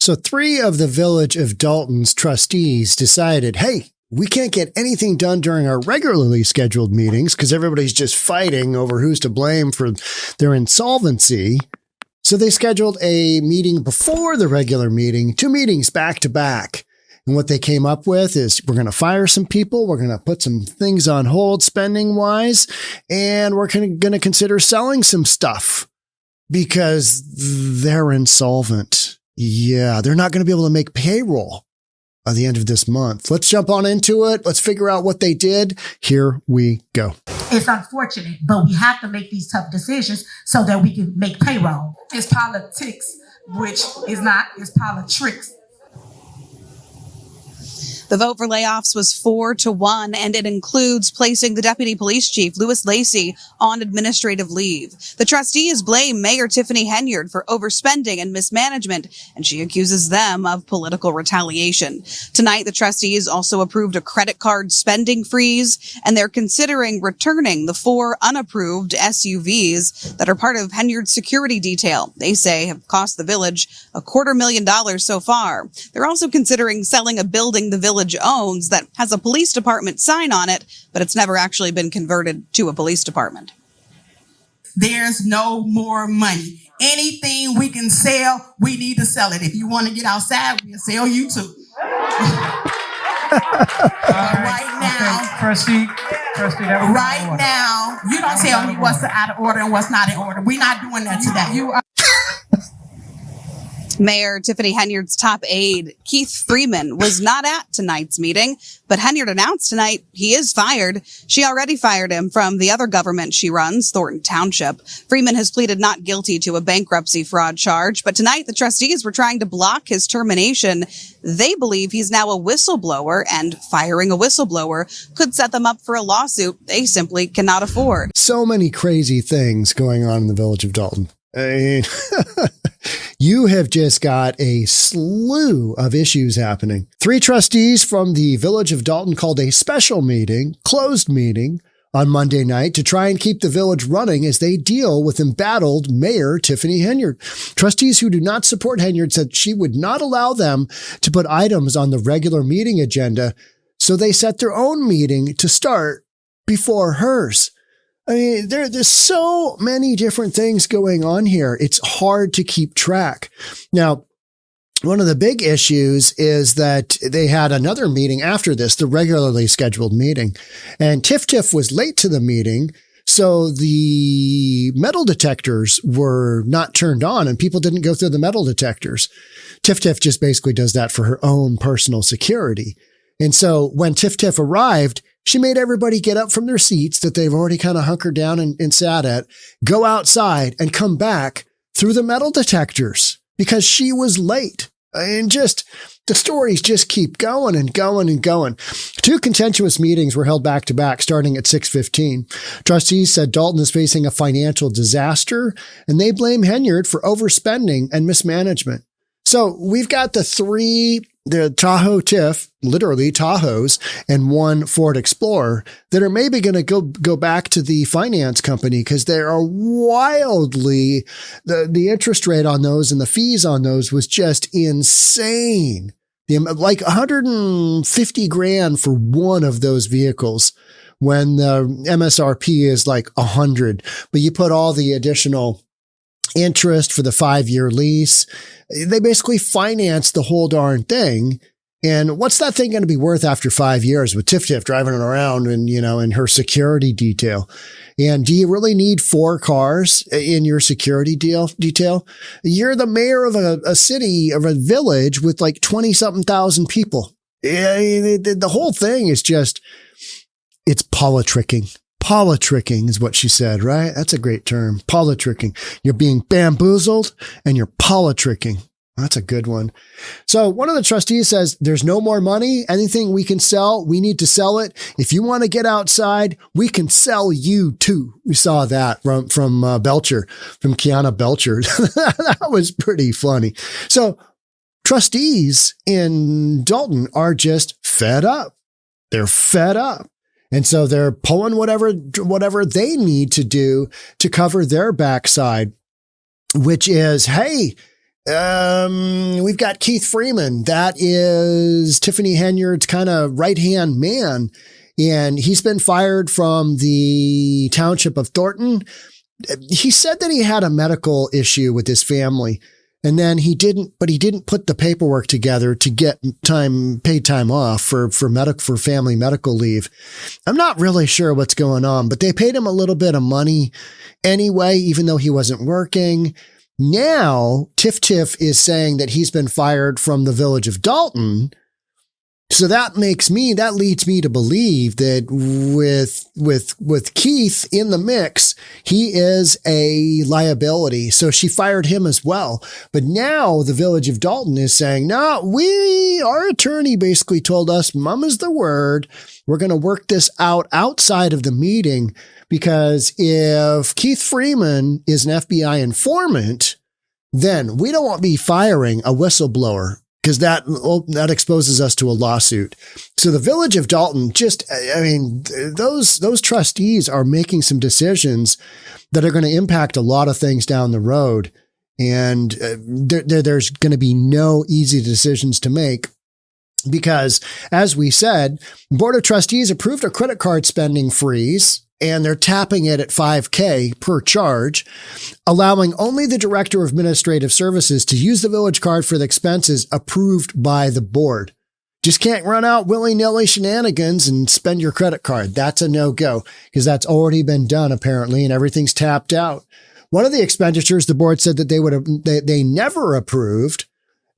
So 3 of the Village of Dolton's trustees decided, hey, we can't get anything done during our regularly scheduled meetings because everybody's just fighting over who's to blame for their insolvency. So they scheduled a meeting before the regular meeting, 2 meetings back to back. And what they came up with is we're going to fire some people. We're going to put some things on hold spending wise, and we're going to consider selling some stuff because they're insolvent. Yeah, they're not going to be able to make payroll at the end of this month. Let's jump on into it. Let's figure out what they did. Here we go. It's unfortunate, but we have to make these tough decisions so that we can make payroll. It's politics, which is not, it's politics. The vote for layoffs was 4-1, and it includes placing the deputy police chief, Louis Lacey, on administrative leave. The trustees blame Mayor Tiffany Henyard for overspending and mismanagement, and she accuses them of political retaliation. Tonight, the trustees also approved a credit card spending freeze, and they're considering returning the 4 unapproved SUVs that are part of Henyard's security detail. They say have cost the village $250,000 so far. They're also considering selling a building the village owns that has a police department sign on it, but it's never actually been converted to a police department. There's no more money. Anything we can sell, we need to sell it. If you want to get outside, we'll sell you too. Right now, okay. Trustee, right now, you don't tell me what's out of order and what's not in order. We're not doing that today. You are. Mayor Tiffany Henyard's top aide, Keith Freeman, was not at tonight's meeting, but Henyard announced tonight he is fired. She already fired him from the other government she runs, Thornton Township. Freeman has pleaded not guilty to a bankruptcy fraud charge, but tonight the trustees were trying to block his termination. They believe he's now a whistleblower, and firing a whistleblower could set them up for a lawsuit they simply cannot afford. So many crazy things going on in the Village of Dolton. I mean, you have just got a slew of issues happening. 3 trustees from the Village of Dolton called a special meeting, closed meeting, on Monday night to try and keep the village running as they deal with embattled Mayor Tiffany Henyard. Trustees who do not support Henyard said she would not allow them to put items on the regular meeting agenda, so they set their own meeting to start before hers. I mean, there's so many different things going on here. It's hard to keep track. Now, one of the big issues is that they had another meeting after this, the regularly scheduled meeting, and Tiff was late to the meeting. So the metal detectors were not turned on and people didn't go through the metal detectors. Tiff just basically does that for her own personal security. And so when Tiff arrived, she made everybody get up from their seats that they've already kind of hunkered down and sat at, go outside and come back through the metal detectors because she was late. And just the stories just keep going and going and going. 2 contentious meetings were held back to back starting at 6:15. Trustees said Dolton is facing a financial disaster and they blame Henyard for overspending and mismanagement. So we've got the Tahoe Tiff, literally Tahoes, and 1 Ford Explorer that are maybe going to go back to the finance company because they are wildly, the interest rate on those and the fees on those was just insane. Like $150,000 for one of those vehicles when the MSRP is like 100, but you put all the additional interest for the 5-year lease. They basically finance the whole darn thing. And what's that thing going to be worth after 5 years with Tiff driving it around and, in her security detail? And do you really need 4 cars in your security detail? You're the mayor of a city, of a village with like 20-something thousand people. The whole thing is just, it's politricking. Politricking is what she said, right? That's a great term. Politricking. You're being bamboozled and you're politricking. That's a good one. So one of the trustees says, there's no more money. Anything we can sell, we need to sell it. If you want to get outside, we can sell you too. We saw that from Belcher, from Kiana Belcher. That was pretty funny. So trustees in Dolton are just fed up. They're fed up. And so they're pulling whatever they need to do to cover their backside, which is, hey, We've got Keith Freeman. That is Tiffany Henyard's kind of right-hand man. And he's been fired from the township of Dolton. He said that he had a medical issue with his family. And then he didn't put the paperwork together to get paid time off for family medical leave. I'm not really sure what's going on, but they paid him a little bit of money anyway, even though he wasn't working. Now, Tiff is saying that he's been fired from the Village of Dolton. So that leads me to believe that with Keith in the mix, he is a liability. So she fired him as well. But now the Village of Dolton is saying, no, our attorney basically told us, mama's the word. We're going to work this out outside of the meeting, because if Keith Freeman is an FBI informant, then we don't want to be firing a whistleblower, because that exposes us to a lawsuit. So the Village of Dolton those trustees are making some decisions that are going to impact a lot of things down the road. And there's going to be no easy decisions to make, because, as we said, Board of Trustees approved a credit card spending freeze, and they're tapping it at $5,000 per charge, allowing only the Director of Administrative Services to use the Village card for the expenses approved by the board. Just can't run out willy-nilly shenanigans and spend your credit card. That's a no-go, because that's already been done, apparently, and everything's tapped out. One of the expenditures the board said that they never approved,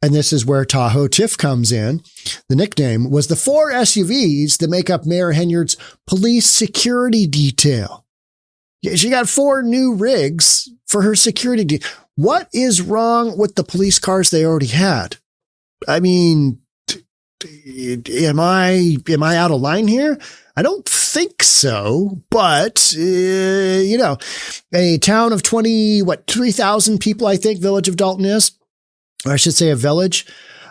and this is where Tahoe Tiff comes in, the nickname, was the 4 SUVs that make up Mayor Henyard's police security detail. She got 4 new rigs for her security. What is wrong with the police cars they already had? I mean, am I out of line here? I don't think so, but, a town of 3,000 people, I think Village of Dolton is, or I should say a village.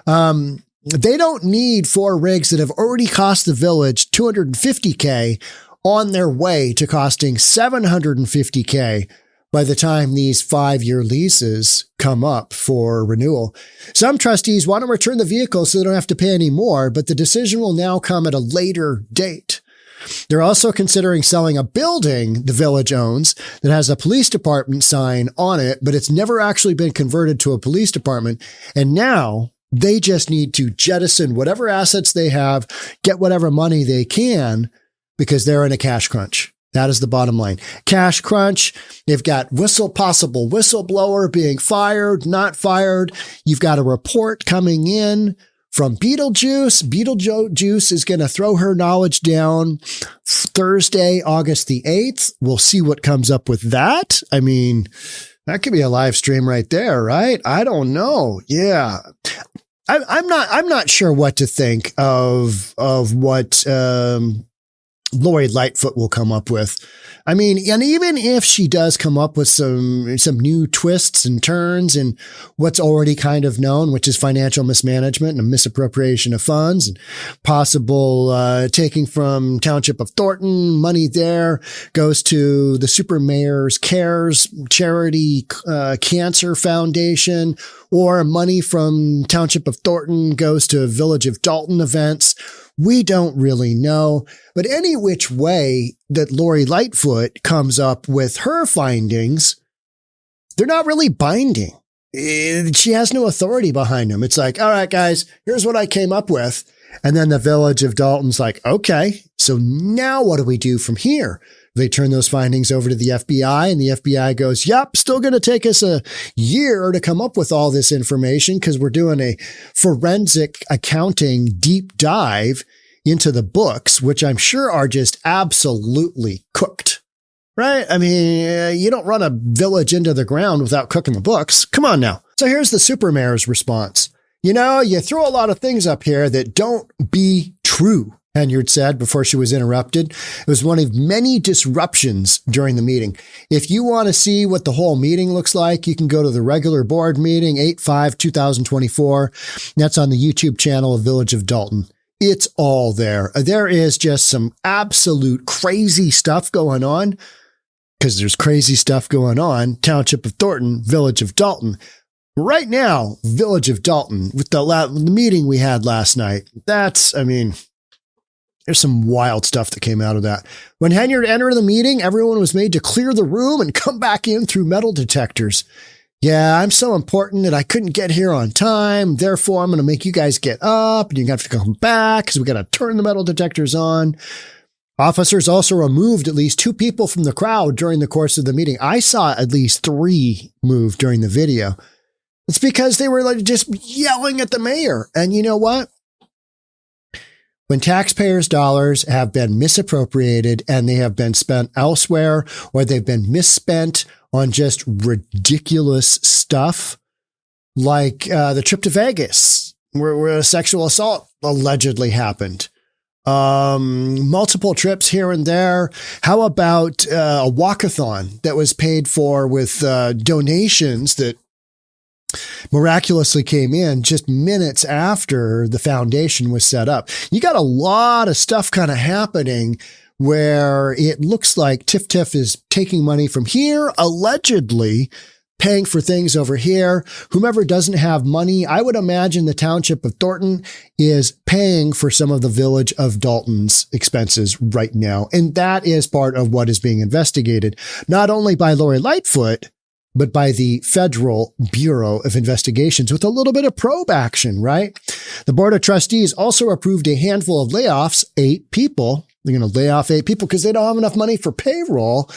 They don't need 4 rigs that have already cost the village $250,000 on their way to costing $750,000 by the time these 5-year leases come up for renewal. Some trustees want to return the vehicle so they don't have to pay any more, but the decision will now come at a later date. They're also considering selling a building the village owns that has a police department sign on it, but it's never actually been converted to a police department. And now they just need to jettison whatever assets they have, get whatever money they can, because they're in a cash crunch. That is the bottom line. Cash crunch. They've got possible whistleblower being fired, not fired. You've got a report coming in from Beetlejuice. Beetlejuice is going to throw her knowledge down Thursday, August the 8th. We'll see what comes up with that. I mean, that could be a live stream right there, right? I don't know. Yeah. I'm not sure what to think of what, Lori Lightfoot will come up with. I mean, and even if she does come up with some new twists and turns in what's already kind of known, which is financial mismanagement and misappropriation of funds and possible taking from Township of Dolton, money there goes to the Super Mayor's Cares charity cancer foundation, or money from Township of Dolton goes to Village of Dolton events. We don't really know, but any which way that Lori Lightfoot comes up with her findings, they're not really binding. She has no authority behind them. It's like, all right, guys, here's what I came up with. And then the Village of Dolton's like, okay, so now what do we do from here? They turn those findings over to the FBI, and the FBI goes, yep, still going to take us a year to come up with all this information because we're doing a forensic accounting deep dive into the books, which I'm sure are just absolutely cooked, right? I mean, you don't run a village into the ground without cooking the books. Come on now. So here's the super mayor's response. You know, you throw a lot of things up here that don't be true, Henyard said before she was interrupted. It was one of many disruptions during the meeting. If you want to see what the whole meeting looks like, you can go to the regular board meeting, 8/5/2024. That's on the YouTube channel of Village of Dolton. It's all there. There is just some absolute crazy stuff going on, because there's crazy stuff going on. Township of Dolton, Village of Dolton. Right now, Village of Dolton, with the meeting we had last night, there's some wild stuff that came out of that. When Henyard entered the meeting, everyone was made to clear the room and come back in through metal detectors. Yeah, I'm so important that I couldn't get here on time. Therefore, I'm going to make you guys get up and you have to come back because we got to turn the metal detectors on. Officers also removed at least 2 people from the crowd during the course of the meeting. I saw at least 3 move during the video. It's because they were like just yelling at the mayor. And you know what? When taxpayers' dollars have been misappropriated and they have been spent elsewhere or they've been misspent on just ridiculous stuff, like the trip to Vegas, where a sexual assault allegedly happened, multiple trips here and there. How about a walkathon that was paid for with donations that miraculously came in just minutes after the foundation was set up? You got a lot of stuff kind of happening where it looks like TIF is taking money from here, allegedly paying for things over here. Whomever doesn't have money, I would imagine the township of Dolton is paying for some of the Village of Dolton's expenses right now. And that is part of what is being investigated, not only by Lori Lightfoot, but by the Federal Bureau of Investigations with a little bit of probe action, right? The Board of Trustees also approved a handful of layoffs, 8 people. They're going to lay off 8 people because they don't have enough money for payroll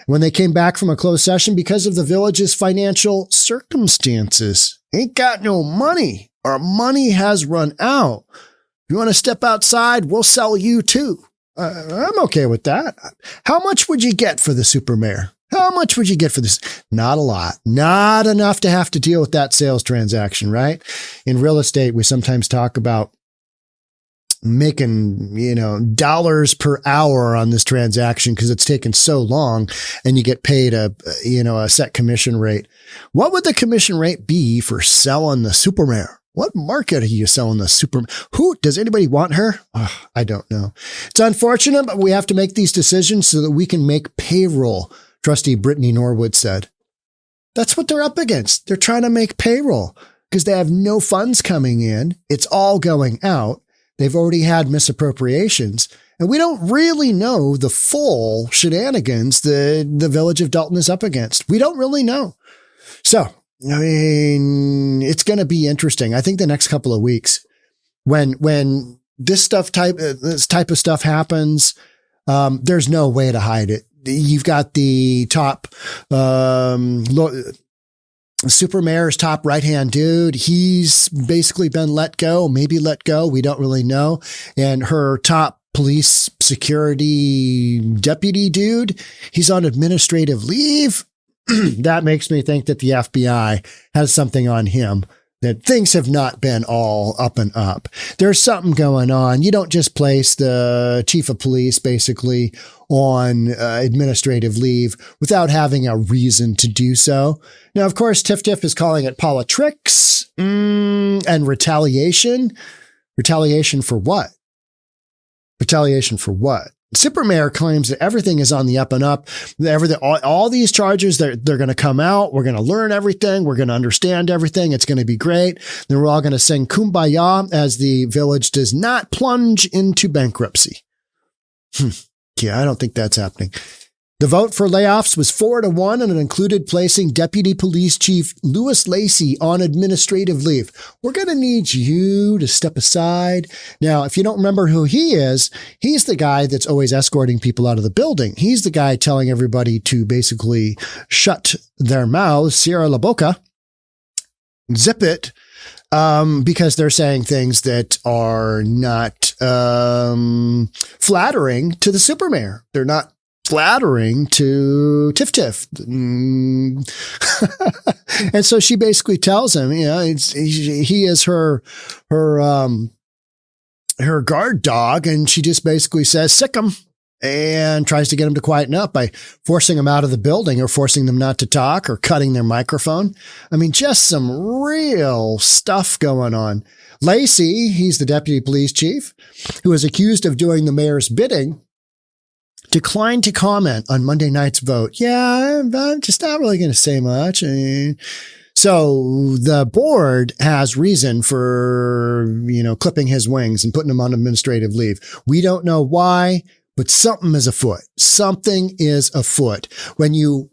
when they came back from a closed session because of the village's financial circumstances. Ain't got no money. Our money has run out. If you want to step outside, we'll sell you too. I'm okay with that. How much would you get for the super mayor? How much would you get for this? Not a lot. Not enough to have to deal with that sales transaction, right? In real estate, we sometimes talk about making, dollars per hour on this transaction because it's taken so long and you get paid a set commission rate. What would the commission rate be for selling the super mayor? What market are you selling the super? Who does anybody want her? Oh, I don't know. It's unfortunate, but we have to make these decisions so that we can make payroll. Trustee Brittany Norwood said. That's what they're up against. They're trying to make payroll because they have no funds coming in. It's all going out. They've already had misappropriations, and we don't really know the full shenanigans that the Village of Dolton is up against. We don't really know. So, it's going to be interesting. I think the next couple of weeks, when this type of stuff happens, there's no way to hide it. You've got the top, super mayor's top right-hand dude. He's basically been let go, maybe let go. We don't really know. And her top police security deputy dude, he's on administrative leave. That makes me think that the FBI has something on him, that things have not been all up and up. There's something going on. You don't just place the chief of police basically on administrative leave without having a reason to do so. Now, of course, TIF is calling it politics and retaliation. Retaliation for what? Retaliation for what? Super Mayor claims that everything is on the up and up. All these charges, they're going to come out. We're going to learn everything. We're going to understand everything. It's going to be great. Then we're all going to sing Kumbaya as the village does not plunge into bankruptcy. Yeah, I don't think that's happening. The vote for layoffs was 4-1, and it included placing Deputy Police Chief Louis Lacey on administrative leave. We're going to need you to step aside. Now, if you don't remember who he is, he's the guy that's always escorting people out of the building. He's the guy telling everybody to basically shut their mouths, cierra la boca, zip it, because they're saying things that are not flattering to the super mayor. They're not flattering to Tiff. And so she basically tells him, he is her guard dog. And she just basically says, sick him, and tries to get him to quieten up by forcing him out of the building or forcing them not to talk or cutting their microphone. I mean, just some real stuff going on. Lacey, he's the deputy police chief who is accused of doing the mayor's bidding, declined to comment on Monday night's vote. Yeah, I'm just not really going to say much. So the board has reason for, clipping his wings and putting him on administrative leave. We don't know why, but something is afoot. Something is afoot. When you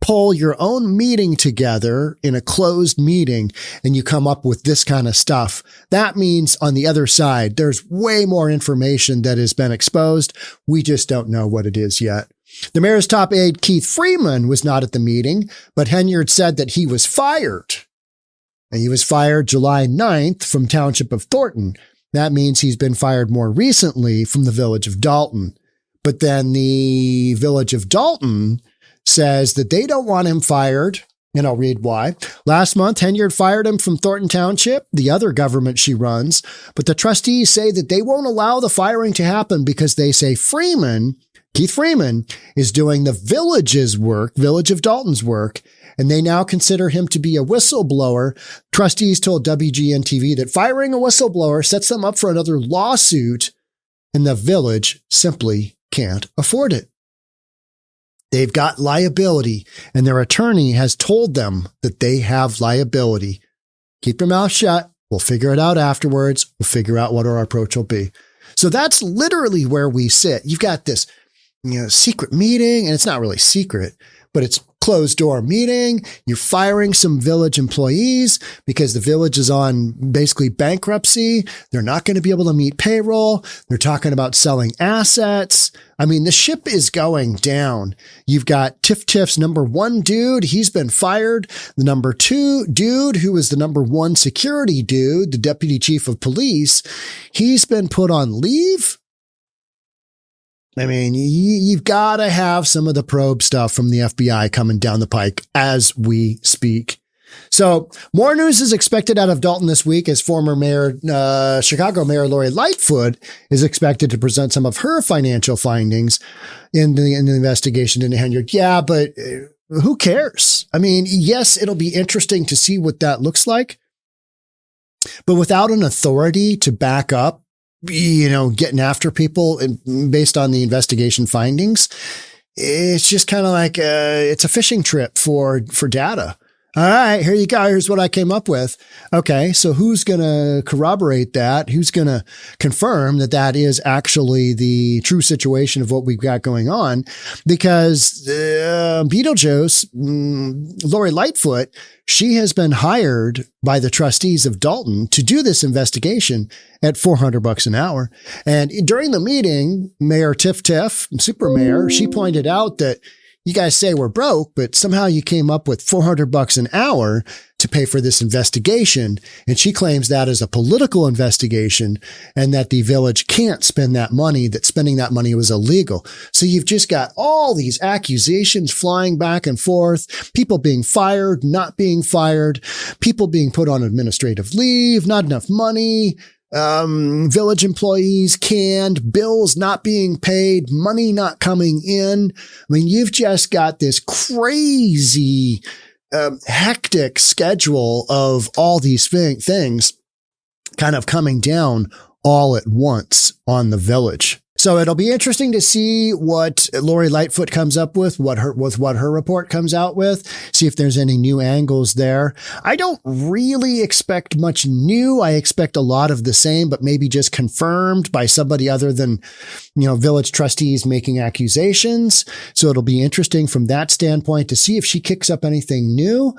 pull your own meeting together in a closed meeting and you come up with this kind of stuff, that means on the other side, there's way more information that has been exposed. We just don't know what it is yet. The mayor's top aide, Keith Freeman, was not at the meeting, but Henyard said that he was fired. And he was fired July 9th from Township of Thornton. That means he's been fired more recently from the Village of Dolton. But then the Village of Dolton says that they don't want him fired, and I'll read why. Last month, Henyard fired him from Thornton Township, the other government she runs, but the trustees say that they won't allow the firing to happen because they say Keith Freeman, is doing the village's work, Village of Dolton's work, and they now consider him to be a whistleblower. Trustees told WGN-TV that firing a whistleblower sets them up for another lawsuit, and the village simply can't afford it. They've got liability, and their attorney has told them that they have liability. Keep your mouth shut. We'll figure it out afterwards. We'll figure out what our approach will be. So that's literally where we sit. You've got this, secret meeting, and it's not really secret, but it's closed door meeting. You're firing some village employees because the village is on basically bankruptcy. They're not going to be able to meet payroll. They're talking about selling assets. I mean, the ship is going down. You've got Tiff's number one dude. He's been fired. The number two dude, who was the number one security dude, the deputy chief of police, he's been put on leave. I mean, you've got to have some of the probe stuff from the FBI coming down the pike as we speak. So more news is expected out of Dolton this week as former Chicago Mayor Lori Lightfoot is expected to present some of her financial findings in the investigation into Henyard. Yeah, but who cares? I mean, yes, it'll be interesting to see what that looks like, but without an authority to back up, getting after people based on the investigation findings, it's just kind of like it's a fishing trip for data. All right, here you go. Here's what I came up with. Okay, so who's going to corroborate that? Who's going to confirm that that is actually the true situation of what we've got going on? Because Beetlejuice, Lori Lightfoot, she has been hired by the trustees of Dolton to do this investigation at $400 an hour. And during the meeting, Mayor Tiff, Super Mayor, she pointed out that you guys say we're broke, but somehow you came up with $400 an hour to pay for this investigation. And she claims that is a political investigation and that the village can't spend that money, that spending that money was illegal. So you've just got all these accusations flying back and forth, people being fired, not being fired, people being put on administrative leave, not enough money, village employees canned, bills not being paid, money not coming in. I mean, you've just got this crazy, hectic schedule of all these things kind of coming down all at once on the village. So it'll be interesting to see what Lori Lightfoot comes up with, what her report comes out with, see if there's any new angles there. I don't really expect much new. I expect a lot of the same, but maybe just confirmed by somebody other than, village trustees making accusations. So it'll be interesting from that standpoint to see if she kicks up anything new.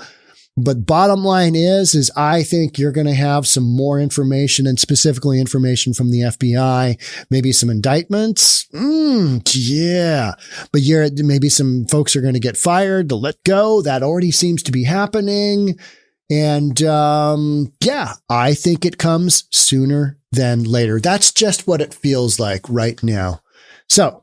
But bottom line is I think you're going to have some more information, and specifically information from the FBI, maybe some indictments. Yeah. But maybe some folks are going to get fired, to let go. That already seems to be happening. And, I think it comes sooner than later. That's just what it feels like right now. So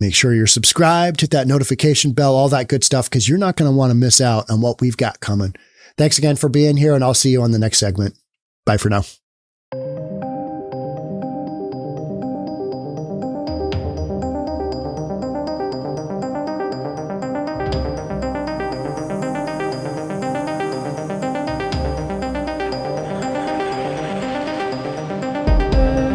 make sure you're subscribed, hit that notification bell, all that good stuff, because you're not going to want to miss out on what we've got coming. Thanks again for being here, and I'll see you on the next segment. Bye for now.